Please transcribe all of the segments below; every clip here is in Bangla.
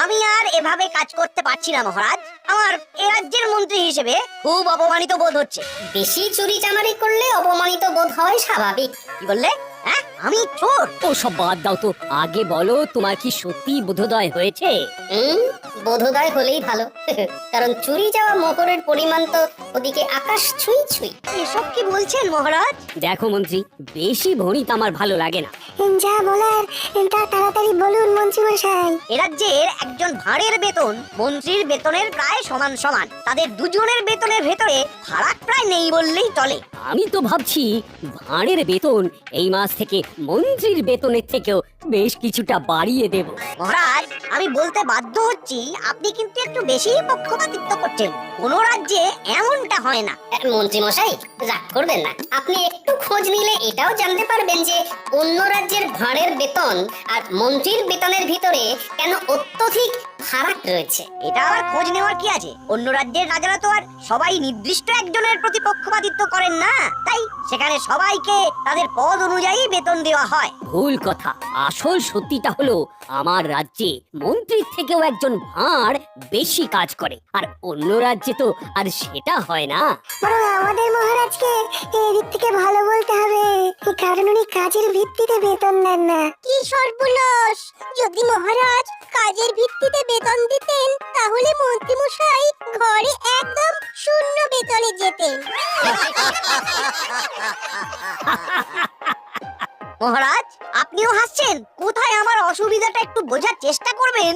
আমি আর এভাবে কাজ করতে পারছি না মহারাজ। আমার এ রাজ্যের মন্ত্রী হিসেবে খুব অপমানিত বোধ হচ্ছে। বেশি চুরি চামারি করলে অপমানিত বোধ হয় স্বাভাবিক। কি বললে? হ্যাঁ, আমি চোর? ও সব বাদ দাও তো, আগে বলো তোমার কি সত্যি বোধোদয় হয়েছে? বোধোদয় হলেই ভালো। কারণ চুরি যাওয়া মোহরের পরিমাণ তো ওদিকে আকাশ ছুঁই ছুঁই। এসব কি বলছেন মহারাজ? দেখো মন্ত্রী, বেশি ভণিত আমার ভালো লাগে না। যা বলার তা তাড়াতাড়ি বলুন মন্ত্রী মশাই। এ রাজ্যের একজন ভাঁড়ের বেতন মন্ত্রীর বেতনের প্রায় সমান সমান। তাদের দুজনের বেতনের ভেতরে ফারাক প্রায় নেই বললেই চলে। আমি তো ভাবছি ভাঁড়ের বেতন এই মাস থেকে মন্ত্রীর বেতনের থেকেও বেশ কিছুটা বাড়িয়ে দেব। মহারাজ, আমি বলতে বাধ্য হচ্ছি, আপনি কিন্তু একটু বেশি পক্ষপাতিত্ব করছেন। কোন রাজ্যে এমনটা হয় না। মন্ত্রী মশাই রাগ করবেন না, আপনি একটু খোঁজ নিলে এটাও জানতে পারবেন যে অন্য রাজ্যের ভাঁড়ের বেতন আর মন্ত্রীর বেতনের ভিতরে কেন অত্যধিক ফারাক রয়েছে। এটা আর খোঁজ নেওয়ার কি আছে? অন্য রাজ্যের রাজারা তো আর সবাই নির্দিষ্ট একজনের প্রতি পক্ষপাতিত্ব করেন না, তাই সেখানে সবাইকে তাদের পদ অনুযায়ী বেতন দেওয়া হয়। ভুল কথা। আসল সত্যিটা হলো আমার রাজ্যে মন্ত্রীর থেকেও একজন ভাঁড় বেশি কাজ করে, আর অন্য রাজ্যে তো আর সেটা হয় না। বরং আমাদের মহারাজকে এদিক থেকে ভালো বলতে হবে, কারণ উনি কাজের ভিত্তিতে বেতন দেন না। কি সর্বনাশ! যদি মহারাজ কাজের ভিত্তিতে বেতন দিতেন তাহলে মন্ত্রী মশাই ঘরে একদম শূন্য বেতনে যেতেন। মহারাজ, আপনিও হাসছেন? কোথায় আমার অসুবিধাটা একটু বোঝার চেষ্টা করবেন।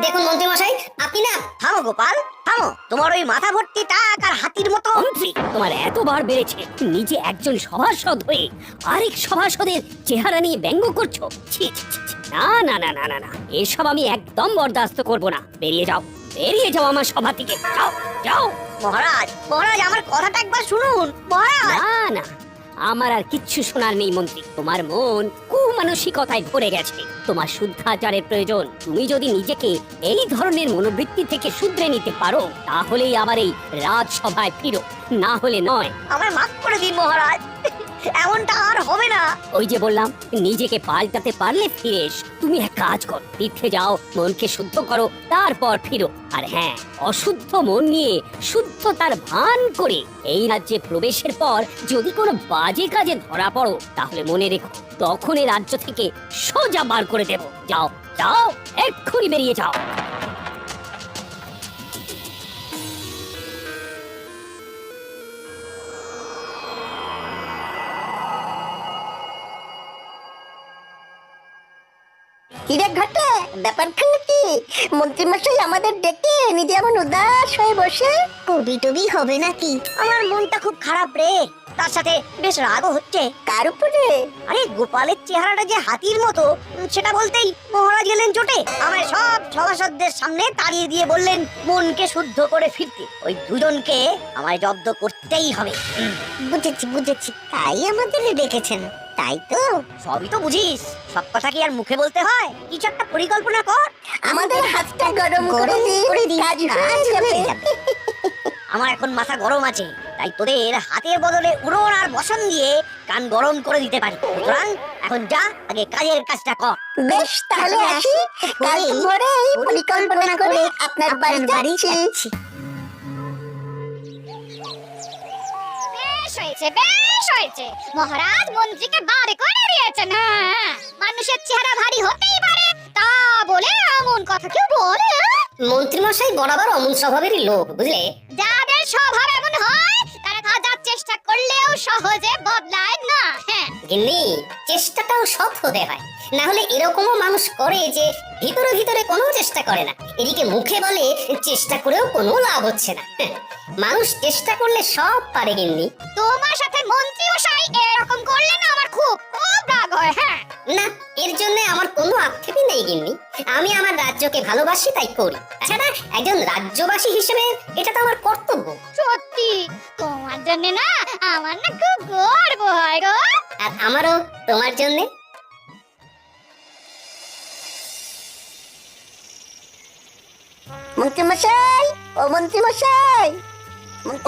দেখুন মন্ত্রী মশাই, আপনি না। থামো গোপাল, থামো। তোমার ওই মাথা ভর্তি টাক আর হাতির মতো। মন্ত্রী, তোমার এতবার বেড়েছে, নিজে একজন সভাসদ হয়ে আরেক সভাসদের চেহারা নিয়ে ব্যঙ্গ করছো। ছি ছি ছি ছি। না না না না না না, এসব আমি একদম বরদাস্ত করব না। বেরিয়ে যাও, বেরিয়ে যাও আমার সভা থেকে। যাও যাও। মহারাজ, মহারাজ, আমার কথাটা একবার শুনুন। মহারাজ, না না, আমার আর কিচ্ছু শোনার নেই মন্ত্রী। তোমার মন কুমানসিকতায় ভরে গেছে। তোমার শুদ্ধাচারের প্রয়োজন। তুমি যদি নিজেকে এই ধরনের মনোবৃত্তি থেকে শুধরে নিতে পারো, তাহলেই আবার এই রাজসভায় ফিরো, না হলে নয়। আমার মাফ করে দিন মহারাজ, এমনটা আর হবে না। ওই যে বললাম, নিজেকে পাল্টাতে পারলে ফিরে এসো। তুমি এক কাজ করো, তীর্থে যাও, মনকে শুদ্ধ করো, তারপর ফিরো। আর হ্যাঁ, অশুদ্ধ মন নিয়ে শুদ্ধতার ভান করে এই রাজ্যে প্রবেশের পর যদি কোনো বাজে কাজে ধরা পড়ো, তাহলে মনে রেখো, তখন এই রাজ্য থেকে সোজা বার করে দেব। যাও যাও, এক্ষুনি বেরিয়ে যাও। কিরে ঘটে, ব্যাপারখানে কি? মন্ত্রী মশাই আমাদের ডেকে নিজে এমন উদাস হয়ে বসে কবি টবি হবে নাকি? আমার মনটা খুব খারাপ রে, তার সাথে বেশ রাগও হচ্ছে। কার উপরে? আরে গোপালের চেহারাটা যে হাতির মতো, সেটা বলতেই মহারাজ গেলেন চোটে। আমায় সব সভাসদদের সামনে তাড়িয়ে দিয়ে বললেন মনকে শুদ্ধ করে ফিরতে। ওই দুজনকে আমায় জব্দ করতেই হবে। বুঝেছি বুঝেছি, তাই আমাদের ডেকেছেন, তাই তো? সবই তো বুঝিস, সব কথা কি আর মুখে বলতে হয়? কিছু একটা পরিকল্পনা কর। আমাদের হাতটা গরম করে দিন, কাজ হয়ে যাবে। আমার এখন মাথা গরম আছে, তাই তোদের হাতের বদলে উড়ন আর বসন দিয়ে কান গরম করে দিতে পারি। সুতরাং এখন যা, আগে কাজের কাজটা কর। বেশ, তাহলে আসি। কাল ভোরে পরিকল্পনা করে আপনার বাড়ি যাচ্ছি। বেশ হয়েছে, বেশ হয়েছে। মহারাজ মন্ত্রীকে বারে করে দিয়েছেন। হ্যাঁ, মানুষের চেহারা ভারী হতেই পারে, তা বলে এমন কথা কেউ বলে? মন্ত্রী মশাই বরাবর অমন স্বভাবেরই লোক, বুঝলে? যাদের স্বভাব এমন হয় তারা হাজার চেষ্টা করলেও সহজে বদলায় না। হ্যাঁ, গিন্নি, চেষ্টাটাও সৎ হতে হয়, না হলে এরকমও মানুষ করে যে ভিতরে ভিতরে কোনো চেষ্টা করে না, এদিকে মুখে বলে চেষ্টা করেও কোনো লাভ হচ্ছে না। মানুষ চেষ্টা করলে সব পারে গিন্নি। তোমার সাথে মন্ত্রী মশাই এরকম করলে না আমার খুব খুব রাগ হয়। হ্যাঁ না, এর জন্য আমার কোনো আক্ষেপই নেই গিন্নি। আমি আমার রাজ্যকে ভালোবাসি, তাই করি। তাছাড়া একজন রাজ্যবাসী হিসেবে এটা তো আমার কর্তব্য। সত্যি, তোমার জন্য না আমার না খুব গর্ব হয় গো। আর আমারও তোমার জন্য। মন্ত্রী মশাই, ও মন্ত্রী মশাই,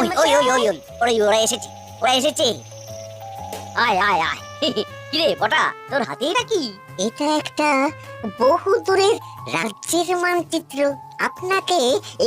ওই ওই ওই ওই ওই ওরা এসেছে, ওরা এসেছে। আয় আয় আয়। কিরে বটা, তোর হাতে এটা কি? এটা একটা বহু দূরের রাজ্যের মানচিত্র। আপনাকে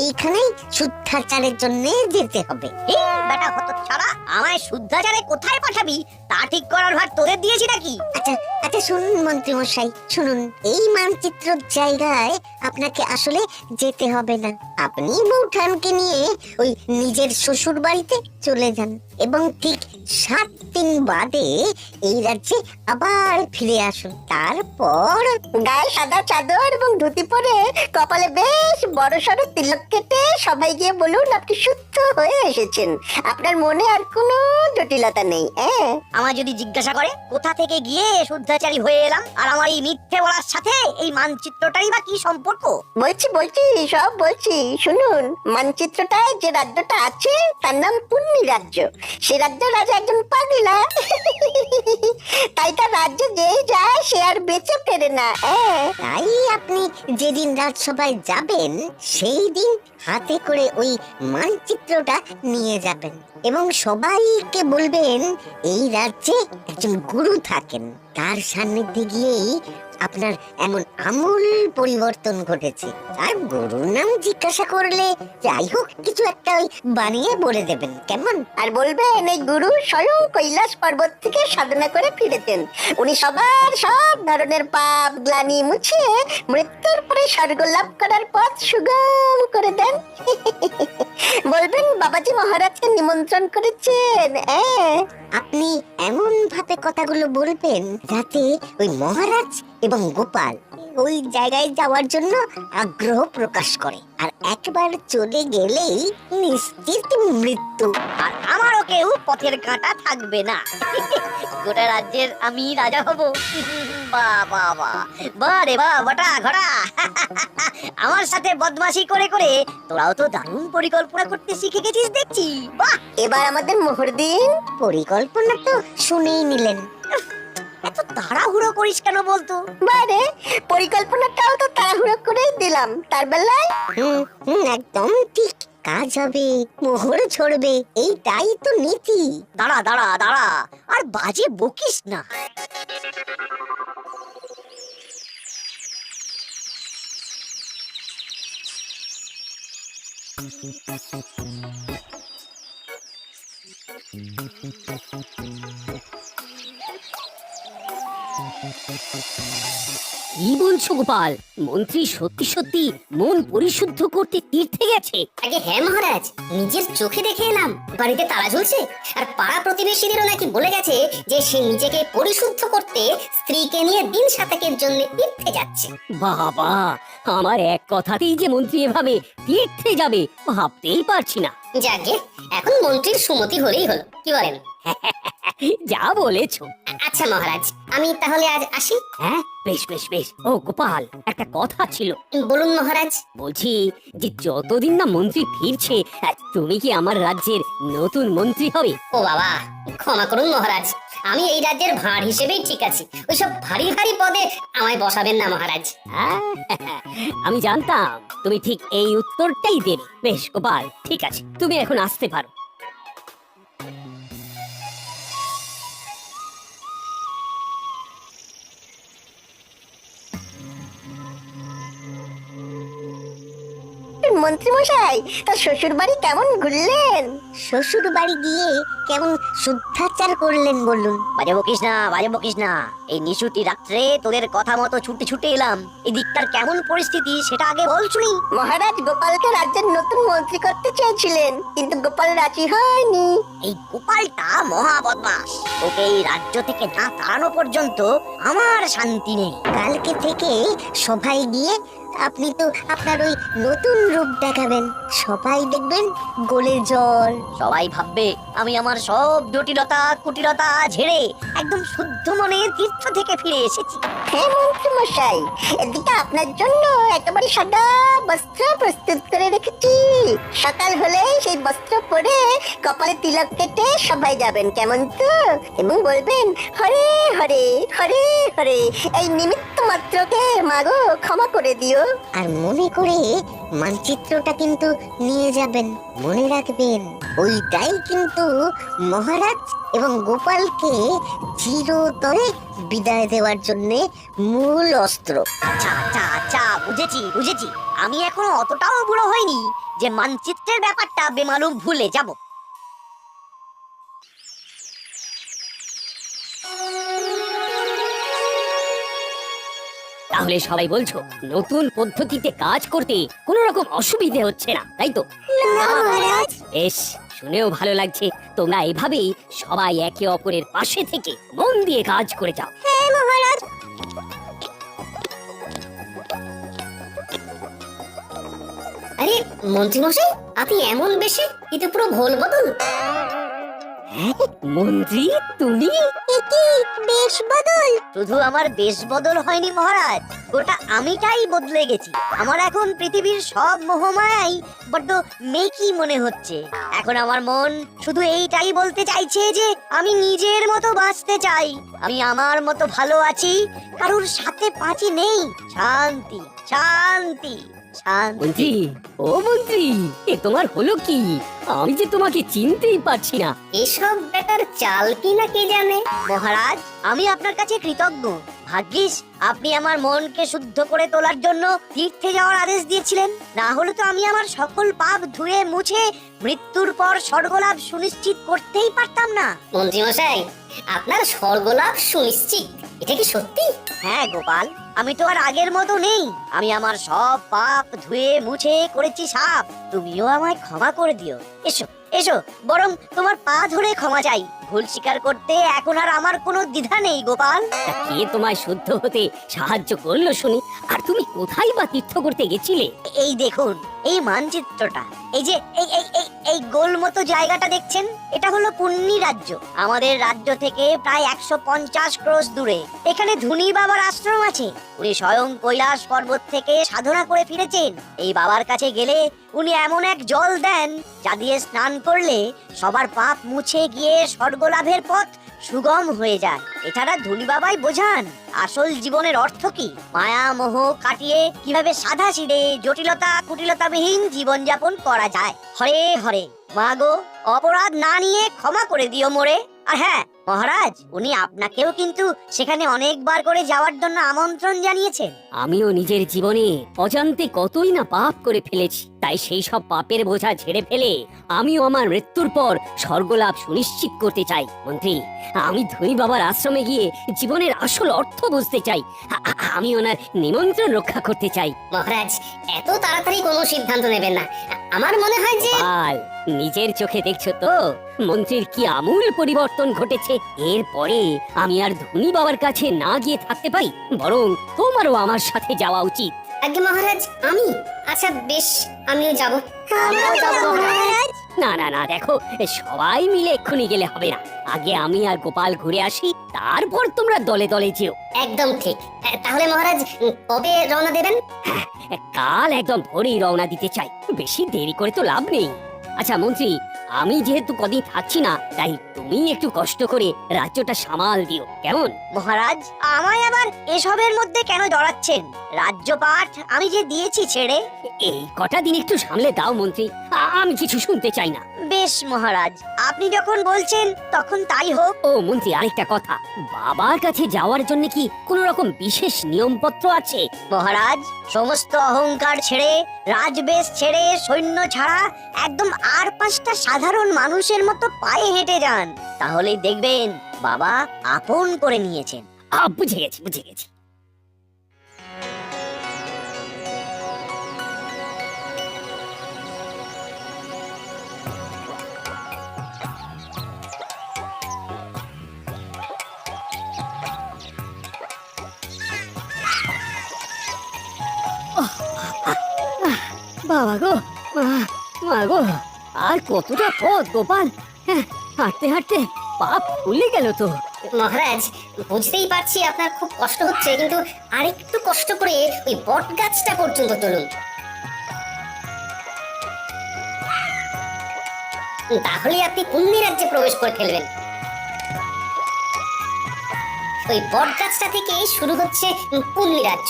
এইখানেই শুদ্ধাচারের জন্য যেতে হবে। এই বেটা হতচ্ছাড়া, আমায় শুদ্ধাচারে কোথায় পাঠাবি তা ঠিক করার ভার তোদের দিয়েছি নাকি? আচ্ছা আচ্ছা, শুনুন মন্ত্রী মশাই শুনুন, এই মানচিত্রের জায়গায় আপনাকে আসলে যেতে হবে না। আপনি বৌঠানকে নিয়ে ওই নিজের শ্বশুর বাড়িতে চলে যান এবং ঠিক 7 দিন বাদে এই রাজ্যে আবার ফিরে আসুন। তারপর গায়ে সাদা চাদর এবং ধুতি পরে কপালে বেশ বড় সড়ো তিলক কেটে সবাই গিয়ে বলুন আপনি শুদ্ধ হয়ে এসেছেন। আপনার মনে আর কোনো জটিলতা নেই। আমার যদি জিজ্ঞাসা করে কোথা থেকে গিয়ে শুদ্ধাচারী হয়ে এলাম, আর আমার এই মিথ্যে বলার সাথে এই মানচিত্রটারই বা কি সম্পর্ক? বলছি সব বলছি, শুনুন। মানচিত্রটায় যে রাজ্যটা আছে তার নাম পুণ্যি রাজ্য। সে রাজ্যের রাজা একজন পাগলা, তাই তার রাজ্যে যেই যায় সে আর বেঁচে ফেরে না। তাই আপনি যেদিন রাজসভায় যাবেন সেই দিন হাতে করে ওই মানচিত্রটা নিয়ে যাবেন এবং সবাইকে বলবেন এই রাজ্যে একজন গুরু থাকেন, তার সান্নিধ্যে গিয়েই আপনার এমন আমূল পরিবর্তন ঘটেছে। আর গুরুর নাম জিজ্ঞাসা করলে যাই হোক কিছু একটা ওই বানিয়ে বলে দেবেন, কেমন? আর বলবেন এই গুরু স্বয়ং কৈলাস পর্বত থেকে সাধনা করে ফিরেছেন। উনি সবার সব ধরনের পাপ গ্লানি মুছিয়ে মৃত্যুর পরে স্বর্গ লাভ করার পথ সুগম করে দেন। বলবেন বাবাজি মহারাজকে নিমন্ত্রণ করেছেন। আপনি এমন ভাবে কথাগুলো বলবেন যাতে ওই মহারাজ এবং গোপাল ওই জায়গায় যাওয়ার জন্য আগ্রহ প্রকাশ করে, আর একবার চলে গেলেই নিশ্চিত মৃত্যু। আর আমারও কেউ পথের কাঁটা থাকবে না। গোটা রাজ্যের আমি রাজা হব। বাহ বাহ বাহ, বাহ রে বাহ বটা ঘোড়া। আমার সাথে বদমাশি করে করে তোরাও তো দারুণ পরিকল্পনা করতে শিখে গেছিস দেখছি। বাহ, এবার আমাদের মোহর দিন। পরিকল্পনা তো শুনেই নিলেন, এত তাড়াহুড়ো করিস কেন বলতো? বারে পরিকল্পনাটাও তো তাড়াহুড়ো করেই দিলাম। তার বেলায় একদম ঠিক কাজ হবে, মোহর ছড়বে, এইটাই তো নীতি। দাঁড়া দাঁড়া দাঁড়া, আর বাজে বকিস না। কি বলছো গোপাল? মন্ত্রী সত্যি সত্যি মন পরিশুদ্ধ করতে তীর্থে গেছে? আগে হ্যাঁ মহারাজ, নিজের চোখে দেখে এলাম বাড়িতে তালা ঝুলছে। আর পাড়া প্রতিবেশীদেরও নাকি বলে গেছে যে সে নিজেকে পরিশুদ্ধ করতে স্ত্রীকে নিয়ে দিন সাতেকের জন্য তীর্থে যাচ্ছে। বাবা, আমার এক কথাতেই যে মন্ত্রী এভাবে তীর্থে যাবে ভাবতেই পারছি না। যাকে এখন মন্ত্রীর সুমতি হলেই হলো, কি বলেন? যা বলেছো। আচ্ছা মহারাজ, আমি তাহলে আজ আসি। হ্যাঁ, বেশ বেশ বেশ। ও গোপাল, একটা কথা ছিল। বলুন মহারাজ। বলছি যে যতদিন না মন্ত্রী ফিরছে তুমি কি আমার রাজ্যের নতুন মন্ত্রী হবে? ও বাবা, ক্ষমা করুন মহারাজ, আমি এই রাজ্যের ভাঁড় হিসেবেই ঠিক আছি। ওইসব ভারী ভারী পদে আমায় বসাবেন না মহারাজ। হ্যাঁ, আমি জানতাম তুমি ঠিক এই উত্তরটাই দেবে। বেশ গোপাল, ঠিক আছে, তুমি এখন আসতে পারো। মন্ত্রী মশাই, তার শ্বশুর বাড়ি কেমন ঘুরলেন? শ্বশুর বাড়ি গিয়ে কেমন শুদ্ধাচার করলেন বলুন? বাজে বকিস না, বাজে বকিস না। এই নিশুতি রাত্রে তোদের কথা মতো ছুটে ছুটে এলাম। এদিকটার কেমন পরিস্থিতি সেটা আগে বল শুনি। মহারাজ গোপালকে রাজ্যের নতুন মন্ত্রী করতে চেয়েছিলেন, কিন্তু গোপাল রাজি হয়নি। এই গোপালটা মহা বদমাস, ওকে এই রাজ্য থেকে না তাড়ানো পর্যন্ত আমার শান্তি নেই। কালকে থেকে সবাই গিয়ে আপনি তো আপনার ওই নতুন রূপ দেখাবেন, সবাই দেখবেন গোলে জল। সবাই ভাববে আমি আমার সব জটিলতা কুটিলতা ঝেড়ে একদম শুদ্ধ মনে তীর্থ থেকে ফিরে এসেছি। হ্যাঁ মন্ত্রী মশাই, এদিকে আপনার জন্য একেবারে সাদা বস্ত্র প্রস্তুত করে রেখেছি। সকাল হলে সেই বস্ত্র পরে কপালে তিলক কেটে সবাই যাবেন, কেমন তো? এবং বলবেন হরে হরে হরে হরে। এই নিমিত্ত মাত্রকে মাগো ক্ষমা করে দিও। দিও। আর মনে করে মানচিত্রটা কিন্তু নিয়ে যাবেন, মনে রাখবেন ওইটাই কিন্তু মহারাজ এবং গোপালকে চিরতরে বিদায় দেওয়ার জন্য মূল অস্ত্র। আচ্ছা আচ্ছা আচ্ছা, বুঝেছি বুঝেছি। আমি এখনো অতটাও বুড়ো হইনি যে মানচিত্রের ব্যাপারটা বেমালুম ভুলে যাব। তাহলে সবাই বলছো নতুন পদ্ধতিতে কাজ করতে কোনো রকম অসুবিধে হচ্ছে না, তাই তো? মহারাজ বেশ, শুনেও ভালো লাগছে। তোমরা এভাবেই সবাই একে অপরের পাশে থেকে মন দিয়ে কাজ করে যাও। হ্যাঁ মহারাজ। আরে মন্ত্রী মশাই, আপনি এমন বেশে এটা পুরো ভোল বদল। মন্ত্রী তুমি? একি বেশ বদল। শুধু আমার বেশ বদল হয়নি মহারাজ, গোটা আমিটাই বদলে গেছি। আমার এখন পৃথিবীর সব মোহমায়াই বড্ড মেকি মনে হচ্ছে। এখন আমার মন শুধু এইটাই বলতে চাইছে যে আমি নিজের মতো বাঁচতে চাই, আমি আমার মতো ভালো আছি, কারোর সাথে পাঁচি নেই। শান্তি শান্তি শান্তি। মন্ত্রী, ও মন্ত্রী, এ তোমার হলো কি? আমি যে তোমাকে চিনতেই পারছি না। এসব বেটার চাল কি না কে জানে। মহারাজ, আমি আপনার কাছে কৃতজ্ঞ। ভাগ্যিস আপনি আমার মনকে শুদ্ধ করে তোলার জন্য তীর্থে যাওয়ার আদেশ দিয়েছিলেন, না হলে তো আমি আমার সকল পাপ ধুয়ে মুছে মৃত্যুর পর স্বর্গলাভ সুনিশ্চিত করতেই পারতাম না। মন্ত্রী মশাই, আপনার স্বর্গলাভ সুনিশ্চিত, এটা কি সত্যি? হ্যাঁ গোপাল, আমি তো আর আগের মতো নেই। আমি আমার সব পাপ ধুয়ে মুছে করেছি সাফ। তুমিও আমায় ক্ষমা করে দিও। এসো এসো, বরং তোমার পা ধরে ক্ষমা চাই। ভুল স্বীকার করতে এখন আর আমার কোনো দ্বিধা নেই গোপাল। তা কে তোমায় শুদ্ধ হতে সাহায্য করলো শুনি? আর তুমি কোথায় বা তীর্থ করতে গেছিলে? এই দেখুন, এই মানচিত্রটা, এই যে এই এই এই এই গোল মতো জায়গাটা দেখছেন, এটা হলো পুণ্যি রাজ্য। আমাদের রাজ্য থেকে প্রায় 150 ক্রোশ দূরে এখানে ধুনি বাবার আশ্রম আছে। উনি স্বয়ং কৈলাস পর্বত থেকে সাধনা করে ফিরেছেন। এই বাবার কাছে গেলে উনি এমন এক জল দেন যা দিয়ে স্নান করলে সবার পাপ মুছে গিয়ে স্বর্গলাভের পথ সুগম হয়ে যায়। এছাড়া ধুনি বাবাই বোঝান আসল জীবনের অর্থ কি, মায়া মোহ কাটিয়ে কিভাবে সাদা সিধে জটিলতা কুটিলতাবিহীন জীবনযাপন করা যায়। হরে হরে। মা গো, অপরাধ না নিয়ে ক্ষমা করে দিও মোরে। আর হ্যাঁ মহারাজ, উনি আপনাকেও কিন্তু সেখানে অনেকবার করে যাওয়ার জন্য আমন্ত্রণ জানিয়েছেন। আমিও নিজের জীবনে অজান্তে কতই না পাপ করে ফেলেছি, তাই সেই সব পাপের বোঝা ঝেড়ে ফেলে আমিও আমার মৃত্যুর পর স্বর্গলাভ সুনিশ্চিত করতে চাই। মন্ত্রী, আমি ধনী বাবার আশ্রমে গিয়ে জীবনের আসল অর্থ বুঝতে চাই। আমি ওনার নিমন্ত্রণ রক্ষা করতে চাই। মহারাজ, এত তাড়াতাড়ি কোনো সিদ্ধান্ত নেবেন না। আমার মনে হয় যে নিজের চোখে দেখছো তো মন্ত্রীর কি আমূল পরিবর্তন ঘটেছে। এরপরে আমি আর ধনী বাবার কাছে না গিয়ে থাকতে পারি, বরং তোমারও আমার সাথে যাওয়া উচিত। আগে মহারাজ, আমি? আচ্ছা বেশ, আমিও যাব। মহারাজ না না না, দেখো, সবাই মিলে এক্ষুনি গেলে হবে না। আগে আমি আর গোপাল ঘুরে আসি, তারপর তোমরা দলে দলে যেও। একদম ঠিক। তাহলে মহারাজ, কবে রওনা দেবেন? কাল একদম ভোরেই রওনা দিতে চাই, বেশি দেরি করে তো লাভ নেই। আচ্ছা মন্ত্রী, আমি যেহেতু কদিন থাকছি না, তাই তুমি একটু কষ্ট করে রাজ্যটা সামাল দিও, কেমন? মহারাজ, আমায় আবার এসবের মধ্যে কেন জড়াচ্ছেন? রাজ্যপাঠ আমি যে দিয়েছি ছেড়ে। এই কটা দিন একটু সামলে দাও মন্ত্রী, আমি কিছু শুনতে চাই না। বেশ মহারাজ, আপনি যখন বলছেন তখন তাই হোক। ও মন্ত্রী, আরেকটা কথা, বাবার কাছে যাওয়ার জন্য কি কোনো রকম বিশেষ নিয়মপত্র আছে? মহারাজ, সমস্ত অহংকার ছেড়ে, রাজবেশ ছেড়ে, সৈন্য ছাড়া একদম আর 5টা সাধারণ মানুষের মতো পায়ে হেঁটে যান, তাহলেই দেখবেন বাবা আপন করে নিয়েছেন। বুঝে গেছি বুঝে গেছি। বাবা গো, মা গো, আর কতটা পথ গোপাল? হাঁটতে হাঁটতে পা ফুলে গেল তো। মহারাজ, বুঝতেই পারছি আপনার খুব কষ্ট হচ্ছে, কিন্তু আরেকটু কষ্ট করে ওই বট গাছটা পর্যন্ত তুলুন, তাহলে আপনি পুণ্যি রাজ্যে প্রবেশ করে ফেলবেন। ওই বট গাছটা থেকে শুরু হচ্ছে পুণ্যি রাজ্য।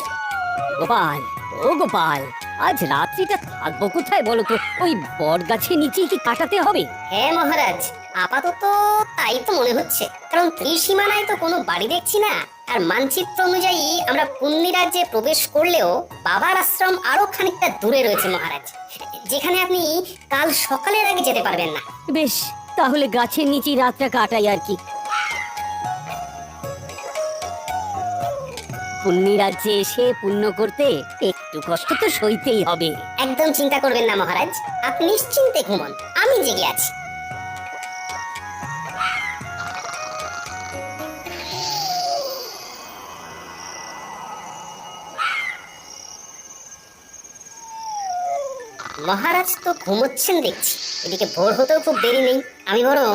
গোপাল, ও ও গোপাল, আজ রাত্রিটা থাকবো কোথায় বলো তো? ওই বট গাছের নিচেই কি কাটাতে হবে? হ্যাঁ মহারাজ, আপাতত তাই তো মনে হচ্ছে, কারণ ত্রিসীমানায় তো কোনো বাড়ি দেখছি না। আর মানচিত্র অনুযায়ী আমরা পুণ্যি রাজ্যে প্রবেশ করলেও বাবার আশ্রম আরো খানিকটা দূরে রয়েছে মহারাজ, যেখানে আপনি কাল সকালের আগে যেতে পারবেন না। বেশ, তাহলে গাছের নিচেই রাতটা কাটাই আর কি। পুণ্যি রাজ্যে এসে পুণ্য করতে একটু কষ্ট তো সইতেই হবে। একদম চিন্তা করবেন না মহারাজ, আপনি নিশ্চিন্তে ঘুমন, আমি জেগে আছি। মহারাজ তো ঘুমোচ্ছেন দেখছি, এদিকে ভোর হতেও খুব দেরি নেই, আমি বরং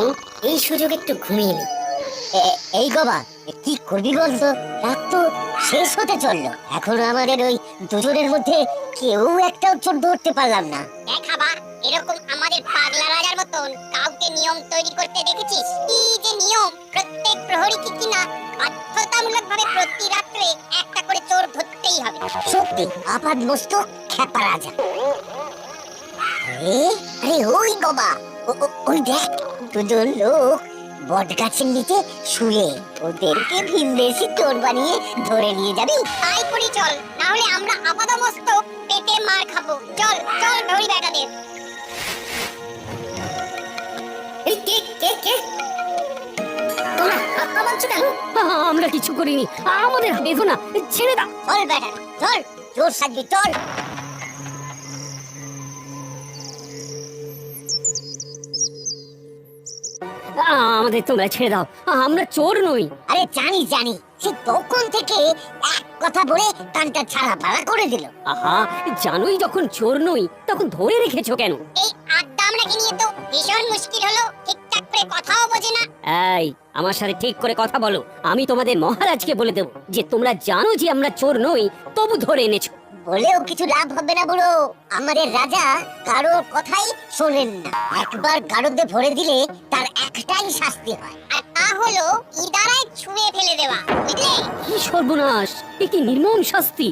এই সুযোগ একটু ঘুমিয়ে নিই। এই গোবা, কি করবি বলতো? রাত তো শেষ হতে চললো, এখনো আমাদের ওই দুজনের মধ্যে কেউ একটা উত্তর ধরতে পারলাম না। দেখাবা এরকম আমাদের পাগলা রাজার মতন কাউকে নিয়ম তৈরি করতে দেখেছিস? কি যে নিয়ম, প্রত্যেক প্রহরী কি কিনা বাধ্যতামূলক ভাবে প্রতি রাত্রে একটা করে চোর ধরতেই হবে। সত্যি আপাদ মস্তক খেপা রাজা। আরে আরে ওই গোবা, ওই দেখ, দুজন লোক বট গাছের নিচে শুয়ে, ওদেরকে ভিনদেশি চোর বানিয়ে ধরে নিয়ে যাবি? তাই করি চল, না হলে আমরা আপাদমস্তক পেটে মার খাবো। চল চল ধরি বেটাদের। এই কে কে কে তোমরা হাত পা বাঁধছো কেন? আমরা কিছু করিনি, আমাদের বেঁধো না, ছেড়ে দাও। চল বেটা চল, চোর সাজবি চল। আমাদের তোমরা ছেড়ে দাও, আমরা চোর নই। আরে জানি জানি, সে তখন থেকে এক কথা বলে কানটা ছাড়া পাড়া করে দিল। আহা, জানোই যখন চোর নই তখন ধরে রেখেছো কেন? এই আড্ডা আমরাকে নিয়ে তো ভীষণ মুশকিল হলো, ঠিকঠাক করে কথাও বোঝে না। এই, আমার সাথে ঠিক করে কথা বলো। আমি তোমাদের মহারাজকে বলে দেব যে তোমরা জানো যে আমরা চোর নই, তবু ধরে এনেছো। বলেও কিছু লাভ হবে না বুড়ো, আমাদের রাজা কারোর কথাই শোনেন না। একবার গারদে ভরে দিলে তার একটাই শাস্তি হয়, আর তা হলো ইদারায় ছুঁয়ে ফেলে দেওয়া, বুঝলে? কি সর্বনাশ, এ কি নির্মম শাস্তি!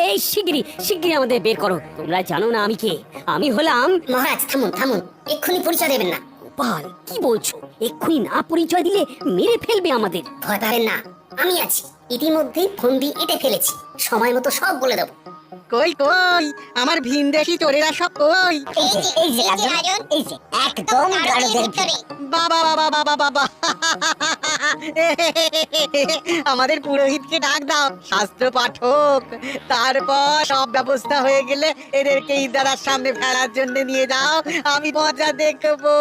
এই শিগগিরই শিগগিরই আমাদের বের করো। তোমরা জানো না আমি কে? আমি হলাম... মহারাজ থামুন থামুন, এক্ষুনি পরিচয় দেবেন না। গোপাল, কি বলছো? এক্ষুনি না পরিচয় দিলে মেরে ফেলবে আমাদের। ভয় পাবেন না, আমি আছি, ইতিমধ্যেই ফন্দি এঁটে ফেলেছি, সময় মতো সব বলে দেবো। কই কই আমার ভিনদেশি চোরেরা সব কই? এই যে রাজন, এই যে একদম গারদের ভিতরে। বাবা বাবা বাবা বাবা আমাদের পুরোহিতকে ডাক দাও, শাস্ত্র পাঠক, তারপর সব ব্যবস্থা হয়ে গেলে এদেরকে ইদারার সামনে ফেলার জন্য নিয়ে যাও, আমি মজা দেখবো।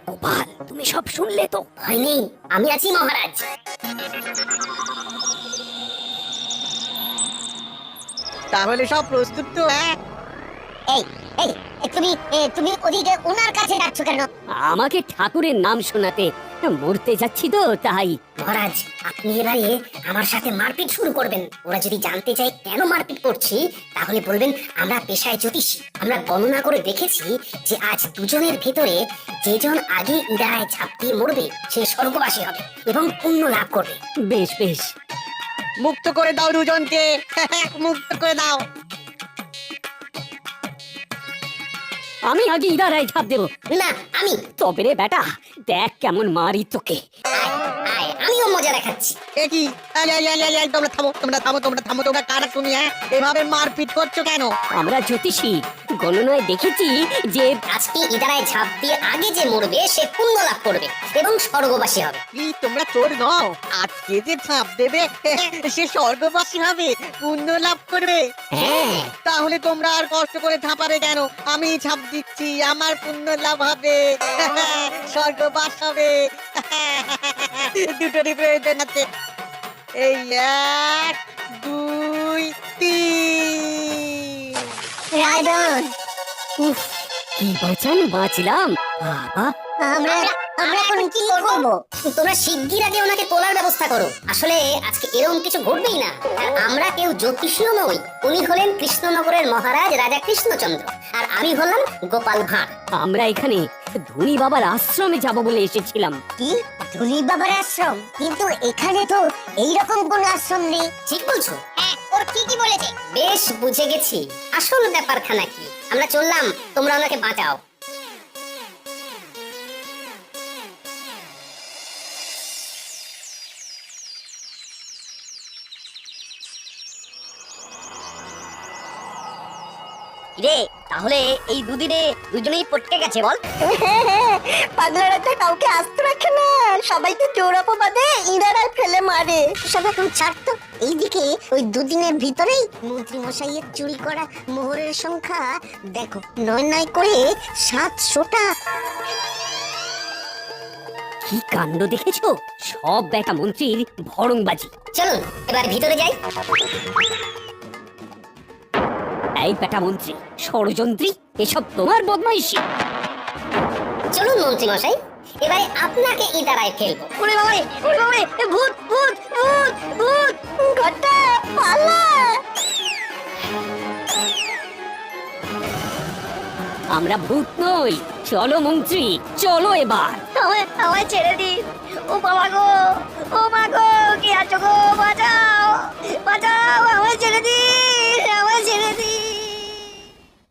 গোপাল, তুমি সব শুনলে তো? ভয় নেই, আমি আছি মহারাজ। তাহলে সব প্রস্তুত তো? হ্যাঁ, এই এই তুমি তুমি ওদিকে ওনার কাছে যাচ্ছ কেন? আমাকে ঠাকুরের নাম শোনাতে। মরতে যাচ্ছি তো তাই। মহারাজ, আপনি এবারে আমার সাথে মারপিট শুরু করবেন। ওরা যদি জানতে চায় কেন মারপিট করছি, তাহলে বলবেন আমরা পেশায় জ্যোতিষী। আমরা গণনা করে দেখেছি যে আজ দুজনের ভেতরে যেজন আগে ইদারায় ঝাঁপ দিয়ে মরবে সে স্বর্গবাসী হবে এবং পুণ্য লাভ করবে। বেশ বেশ, মুক্ত করে দাও দুজনকে, মুক্ত করে দাও। আমি আগে ইদারায় ঝাঁপ দেবো। না, আমি। তবে রে বেটা, দেখ কেমন মারি তোকে। আয়, আয়, আমিও মজা দেখাচ্ছি। এ কি? এই, তোমরা থামো, তোমরা থামো, তোমরা থামো, তোমরা কারা তুমি? হ্যাঁ, এভাবে মারপিট করছো কেন? আমরা জ্যোতিষী, গণনায় দেখেছি যে আজকে ইদারায় ঝাঁপ দিয়ে আগে যে মরবে সে পুণ্য লাভ করবে এবং স্বর্গবাসী হবে। কি তোমরা চোর নও? আজকে যে ছাপ দেবে সে স্বর্গবাসী হবে, পুণ্য লাভ করবে। হ্যাঁ, তাহলে তোমরা আর কষ্ট করে ছাপাবে কেন? আমি ছাপ দিচ্ছি, আমার পুণ্য লাভ হবে, স্বর্গবাস হবে। দুটোরই প্রয়োজন আছে। এই 1 2 3। রাজন, উফ, কি বাঁচান বাঁচলাম বাবা। আমরা আমরা এখন কি করব? তোমরা শিগগির আগে ওনাকে তোলার ব্যবস্থা করো। আসলে আজকে এরকম কিছু ঘটবেই না। আর আমরা কেউ জ্যোতিষীও নই। উনি হলেন কৃষ্ণনগরের মহারাজ রাজা কৃষ্ণচন্দ্র, আর আমি হলাম গোপাল ভাঁড়। আমরা এখানে ধনী বাবার আশ্রমে যাব বলে এসেছিলাম। কি ধনী বাবার আশ্রম? কিন্তু এখানে তো এইরকম কোন আশ্রম নেই। ঠিক বলছো? হ্যাঁ, ওর ঠিকই বলেছে। বেশ বুঝে গেছি আসল ব্যাপারখানা কি। আমরা চললাম, তোমরা ওনাকে বাঁচাও। রে তাহলে এই দুদিনে দুজনেই পটকে গেছে বল। পাগলারা তো কাউকে আস্ত রাখে না, সবাইকে চোর অপবাদে ইঁদারায় ফেলে মারে। সব এখন ছাড়তো। এইদিকে ওই দুদিনের ভিতরেই মন্ত্রী মশাইয়ের চুরি করা মোহরের সংখ্যা দেখো, 9 করে 700টা। কি কাণ্ড দেখেছো? সব বেটা মন্ত্রীর ভড়ংবাজি। চলুন এবার ভিতরে যাই। এই বেটা মন্ত্রী, ষড়যন্ত্রী, এসব তোমার বদমাইশি। চলুন মন্ত্রী মশাই, এবারে আপনাকে ইদারায় ফেলবো। ওরে বাবা রে, ওরে বাবা রে, ভূত ভূত ভূত ভূত! ঘটা পালা! আমরা ভূত নই। চলো মন্ত্রী, চলো এবার। আমায় ছেড়ে দিন। ও বাবা গো, ও মা গো, কি আছো গো, বাঁচাও বাঁচাও, আমায় ছেড়ে দিন।